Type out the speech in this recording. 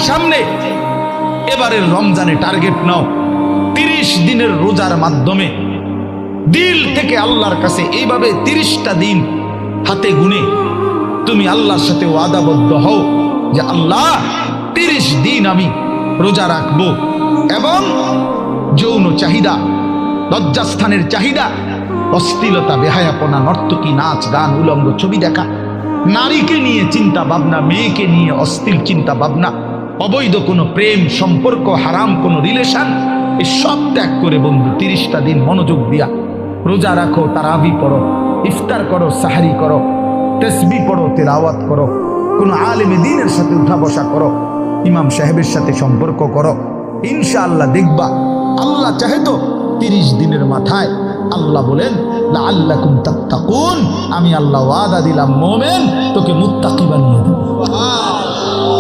সামনে এবারের রমজানে টার্গেট নাও, 30 দিনের রোজার মাধ্যমে দিল থেকে আল্লাহর কাছে এইভাবে 30টা দিন হাতে গুনে তুমি আল্লাহর সাথে ওয়াদাবদ্ধ হও যে আল্লাহ 30 দিন আমি রোজা রাখবো। এবং যৌন চাহিদা, লজ্জাস্থানের চাহিদা, অশ্লীলতা, বেহায়াপনা, নর্তকী, নাচ গান, উলঙ্গ ছবি দেখা, নারীকে নিয়ে চিন্তা ভাবনা, মেয়েকে নিয়ে অশ্লীল চিন্তা ভাবনা, অবৈধ কোনো প্রেম সম্পর্ক, হারাম কোনো রিলেশন, এই সব ত্যাগ করে বন্ধু 30টা দিন মনোযোগ দিয়া রোজা রাখো, তারাবি পড়ো, ইফতার করো, সাহারি করো, তাসবিহ পড়ো, তেলাওয়াত করো, কোনো আলেমে দ্বীনের সাথে উঠা বসা করো, ইমাম সাহেবের সাথে সম্পর্ক করো। ইনশাআল্লাহ দেখবা আল্লাহ চাহে তো 30 দিনের মাথায় আল্লাহ বলেন লাআল্লাকুম তাত্তাকুন, আমি আল্লাহ ওয়াদা দিলাম মোমেন তোকে মুত্তাকি বানিয়ে দেব।